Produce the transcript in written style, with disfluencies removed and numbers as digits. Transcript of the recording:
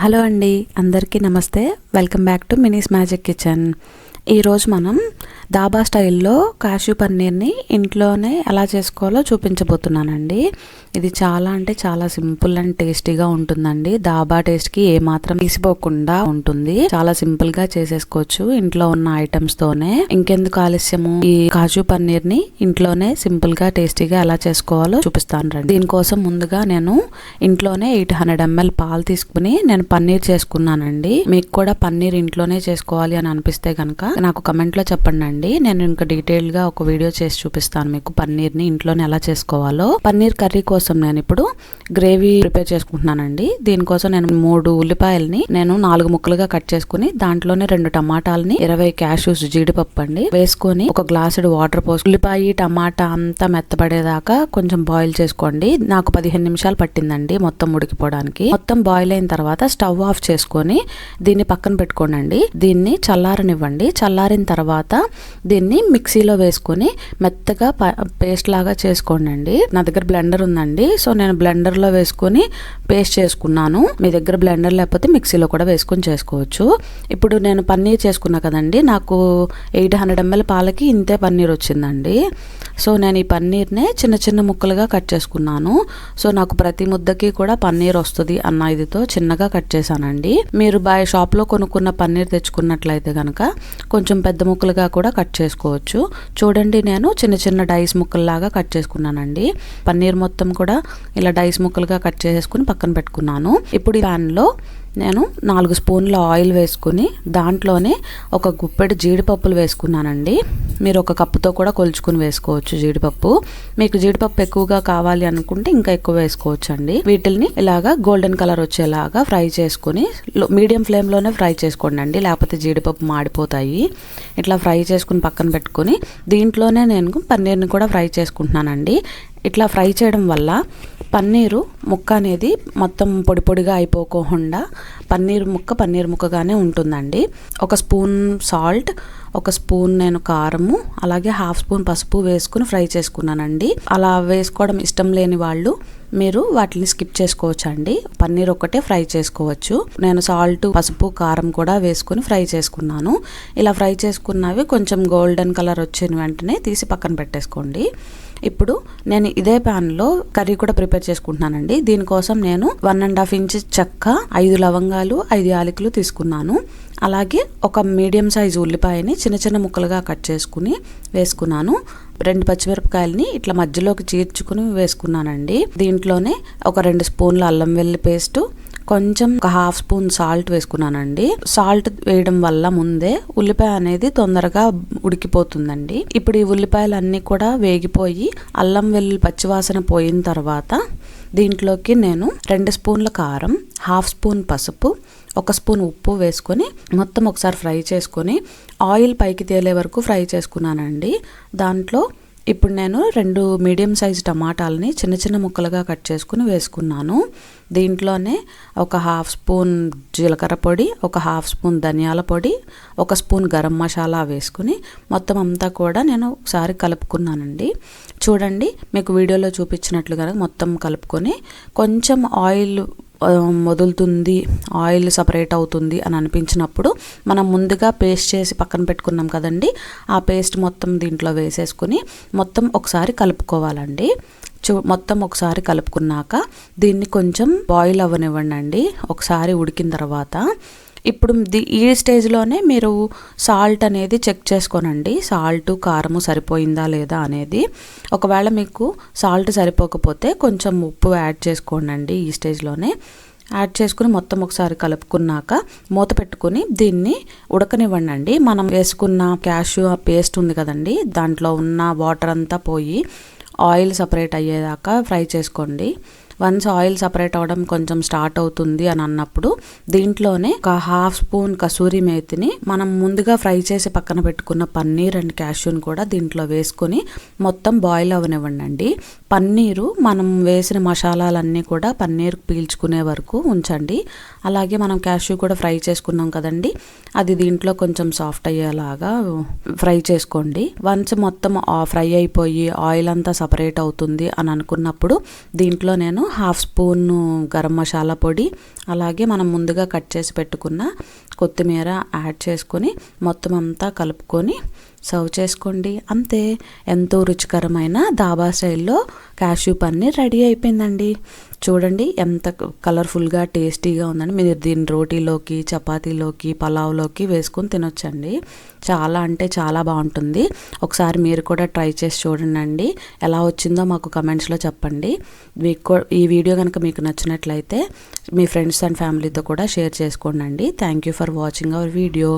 Hello అండి, అందరికీ నమస్తే. Welcome back to Mini's magic kitchen. ఈరోజు మనం దాబా స్టైల్లో కాష్యూ పన్నీర్ని ఇంట్లోనే ఎలా చేసుకోవాలో చూపించబోతున్నానండి. ఇది చాలా అంటే చాలా సింపుల్ అండ్ టేస్టీగా ఉంటుందండి. దాబా టేస్ట్కి ఏమాత్రం తీసిపోకుండా ఉంటుంది. చాలా సింపుల్గా చేసేసుకోవచ్చు ఇంట్లో ఉన్న ఐటమ్స్తోనే. ఇంకెందుకు ఆలస్యము, ఈ కాజు పన్నీర్ని ఇంట్లోనే సింపుల్గా టేస్టీగా ఎలా చేసుకోవాలో చూపిస్తాను రండి. దీనికోసం ముందుగా నేను ఇంట్లోనే 800 ml పాలు తీసుకుని నేను పన్నీర్ చేసుకున్నానండి. మీకు కూడా పన్నీర్ ఇంట్లోనే చేసుకోవాలి అని అనిపిస్తే కనుక నాకు కమెంట్లో చెప్పండి అండి. నేను ఇంకా డీటెయిల్ గా ఒక వీడియో చేసి చూపిస్తాను మీకు పన్నీర్ ని ఇంట్లోనే ఎలా చేసుకోవాలో. పన్నీర్ కర్రీ కోసం నేను ఇప్పుడు గ్రేవీ ప్రిపేర్ చేసుకుంటున్నానండి. దీనికోసం నేను 3 ఉల్లిపాయల్ని నేను 4 ముక్కలుగా కట్ చేసుకుని దాంట్లోనే 2 టమాటాలని 20 క్యాష్యూస్ జీడిపప్పు అండి వేసుకొని ఒక గ్లాసుడు వాటర్ పోసి ఉల్లిపాయ టమాటా అంతా మెత్తబడేదాకా కొంచెం బాయిల్ చేసుకోండి. నాకు 15 నిమిషాలు పట్టిందండి మొత్తం ఉడికిపోవడానికి. మొత్తం బాయిల్ అయిన తర్వాత స్టవ్ ఆఫ్ చేసుకొని దీన్ని పక్కన పెట్టుకోండి. దీన్ని చల్లారనివ్వండి. చల్లారిన తర్వాత దీన్ని మిక్సీలో వేసుకొని మెత్తగా పేస్ట్ లాగా చేసుకోండి. నా దగ్గర బ్లెండర్ ఉందండి, సో నేను బ్లెండర్ లో వేసుకొని పేస్ట్ చేసుకున్నాను. మీ దగ్గర బ్లెండర్ లేకపోతే మిక్సీలో కూడా వేసుకొని చేసుకోవచ్చు. ఇప్పుడు నేను పన్నీర్ చేసుకున్నా కదండి, నాకు 800 ml పాలకి ఇంతే పన్నీర్ వచ్చిందండి. సో నేను ఈ పన్నీర్నే చిన్న చిన్న ముక్కలుగా కట్ చేసుకున్నాను. సో నాకు ప్రతి ముద్దకి కూడా పన్నీర్ వస్తుంది అన్న ఇదితో చిన్నగా కట్ చేశానండి. మీరు షాప్ లో కొనుక్కున్న పన్నీర్ తెచ్చుకున్నట్లయితే కనుక కొంచెం పెద్ద ముక్కలుగా కూడా కట్ చేసుకోవచ్చు. చూడండి, నేను చిన్న చిన్న డైస్ ముక్కల్లాగా కట్ చేసుకున్నానండి. పన్నీర్ మొత్తం కూడా ఇలా డైస్ ముక్కలుగా కట్ చేసుకుని పక్కన పెట్టుకున్నాను. ఇప్పుడు ఈ ప్యాన్ లో నేను 4 స్పూన్ల ఆయిల్ వేసుకుని దాంట్లోనే ఒక గుప్పెడు జీడిపప్పులు వేసుకున్నానండి. మీరు ఒక కప్పుతో కూడా కొలుచుకుని వేసుకోవచ్చు జీడిపప్పు. మీకు జీడిపప్పు ఎక్కువగా కావాలి అనుకుంటే ఇంకా ఎక్కువ వేసుకోవచ్చు అండి. వీటిల్ని ఇలాగా గోల్డెన్ కలర్ వచ్చేలాగా ఫ్రై చేసుకుని మీడియం ఫ్లేమ్లోనే ఫ్రై చేసుకోండి అండి, లేకపోతే జీడిపప్పు మాడిపోతాయి. ఇట్లా ఫ్రై చేసుకుని పక్కన పెట్టుకుని దీంట్లోనే నేను పన్నీర్ని కూడా ఫ్రై చేసుకుంటున్నానండి. ఇట్లా ఫ్రై చేయడం వల్ల పన్నీరు ముక్క అనేది మొత్తం పొడి పొడిగా అయిపోకుండా పన్నీర్ ముక్కగానే ఉంటుందండి. 1 స్పూన్ సాల్ట్, 1 స్పూన్ నేను కారము, అలాగే 1/2 స్పూన్ పసుపు వేసుకుని ఫ్రై చేసుకున్నానండి. అలా వేసుకోవడం ఇష్టం లేని వాళ్ళు మీరు వాటిని స్కిప్ చేసుకోవచ్చు అండి. పన్నీర్ ఒక్కటే ఫ్రై చేసుకోవచ్చు. నేను సాల్ట్, పసుపు, కారం కూడా వేసుకుని ఫ్రై చేసుకున్నాను. ఇలా ఫ్రై చేసుకున్నవి కొంచెం గోల్డెన్ కలర్ వచ్చిన వెంటనే తీసి పక్కన పెట్టేసుకోండి. ఇప్పుడు నేను ఇదే ప్యాన్లో కర్రీ కూడా ప్రిపేర్ చేసుకుంటున్నానండి. దీనికోసం నేను 1.5 ఇంచ్ చెక్క, 5 లవంగాలు, 5 యాలకులు తీసుకున్నాను. అలాగే ఒక మీడియం సైజు ఉల్లిపాయని చిన్న చిన్న ముక్కలుగా కట్ చేసుకుని వేసుకున్నాను. 2 పచ్చిమిరపకాయలని ఇట్లా మధ్యలోకి చీర్చుకుని వేసుకున్నానండి. దీంట్లోనే ఒక 2 స్పూన్ల అల్లం వెల్లుల్లి పేస్ట్, కొంచెం ఒక 1/2 స్పూన్ సాల్ట్ వేసుకున్నానండి. సాల్ట్ వేయడం వల్ల ముందే ఉల్లిపాయ అనేది తొందరగా ఉడికిపోతుందండి. ఇప్పుడు ఈ ఉల్లిపాయలు అన్నీ కూడా వేగిపోయి అల్లం వెల్లుల్లి పచ్చివాసన పోయిన తర్వాత దీంట్లోకి నేను 2 స్పూన్ల కారం, 1/2 స్పూన్ పసుపు, 1 స్పూన్ ఉప్పు వేసుకొని మొత్తం ఒకసారి ఫ్రై చేసుకొని ఆయిల్ పైకి తేలే వరకు ఫ్రై చేసుకున్నానండి. దాంట్లో ఇప్పుడు నేను 2 మీడియం సైజ్ టమాటాలని చిన్న చిన్న ముక్కలుగా కట్ చేసుకుని వేసుకున్నాను. దీంట్లోనే ఒక 1/2 స్పూన్ జీలకర్ర పొడి, ఒక 1/2 స్పూన్ ధనియాల పొడి, 1 స్పూన్ గరం మసాలా వేసుకుని మొత్తం అంతా కూడా నేను ఒకసారి కలుపుకున్నానండి. చూడండి, మీకు వీడియోలో చూపించినట్లుగా మొత్తం కలుపుకొని కొంచెం ఆయిల్ వదులుతుంది, ఆయిల్ సపరేట్ అవుతుంది అని అనిపించినప్పుడు మనం ముందుగా పేస్ట్ చేసి పక్కన పెట్టుకున్నాం కదండి, ఆ పేస్ట్ మొత్తం దీంట్లో వేసేసుకుని మొత్తం ఒకసారి కలుపుకోవాలండి. మొత్తం ఒకసారి కలుపుకున్నాక దీన్ని కొంచెం బాయిల్ అవ్వనివ్వండి అండి. ఒకసారి ఉడికిన తర్వాత ఇప్పుడు ఈ స్టేజ్లోనే మీరు సాల్ట్ అనేది చెక్ చేసుకోనండి. సాల్ట్, కారము సరిపోయిందా లేదా అనేది. ఒకవేళ మీకు సాల్ట్ సరిపోకపోతే కొంచెం ఉప్పు యాడ్ చేసుకోండి. ఈ స్టేజ్లోనే యాడ్ చేసుకుని మొత్తం ఒకసారి కలుపుకున్నాక మూత పెట్టుకుని దీన్ని ఉడకనివ్వండి. మనం వేసుకున్న క్యాష్యూ పేస్ట్ ఉంది కదండి, దాంట్లో ఉన్న వాటర్ అంతా పోయి ఆయిల్ సపరేట్ అయ్యేదాకా ఫ్రై చేసుకోండి. వన్స్ ఆయిల్ సపరేట్ అవ్వడం కొంచెం స్టార్ట్ అవుతుంది అని అన్నప్పుడు దీంట్లోనే ఒక 1/2 స్పూన్ కసూరి మేతిని మనం ముందుగా ఫ్రై చేసి పక్కన పెట్టుకున్న పన్నీర్ అండ్ క్యాష్యూని కూడా దీంట్లో వేసుకొని మొత్తం బాయిల్ అవ్వనివ్వండి. పన్నీరు మనం వేసిన మసాలాలన్నీ కూడా పన్నీర్ పీల్చుకునే వరకు ఉంచండి. అలాగే మనం క్యాష్యూ కూడా ఫ్రై చేసుకున్నాం కదండి, అది దీంట్లో కొంచెం సాఫ్ట్ అయ్యేలాగా ఫ్రై చేసుకోండి. వన్స్ మొత్తం ఫ్రై అయిపోయి ఆయిల్ అంతా సపరేట్ అవుతుంది అని అనుకున్నప్పుడు దీంట్లో నేను హాఫ్ స్పూన్ గరం మసాలా పొడి, అలాగే మనం ముందుగా కట్ చేసి పెట్టుకున్న కొత్తిమీర యాడ్ చేసుకొని మొత్తం అంతా కలుపుకొని సర్వ్ చేసుకోండి. అంతే, ఎంతో రుచికరమైన ధాబా స్టైల్లో క్యాష్యూ పన్నీర్ రెడీ అయిపోయిందండి. చూడండి ఎంత కలర్ఫుల్గా టేస్టీగా ఉందండి. మీరు దీన్ని రోటీలోకి, చపాతీలోకి, పలావ్లోకి వేసుకొని తినొచ్చండి. చాలా అంటే చాలా బాగుంటుంది. ఒకసారి మీరు కూడా ట్రై చేసి చూడండి. ఎలా వచ్చిందో మాకు కమెంట్స్లో చెప్పండి. ఈ వీడియో కనుక మీకు నచ్చినట్లయితే మీ ఫ్రెండ్స్ అండ్ ఫ్యామిలీతో కూడా షేర్ చేసుకోండి. Thank you for watching our video.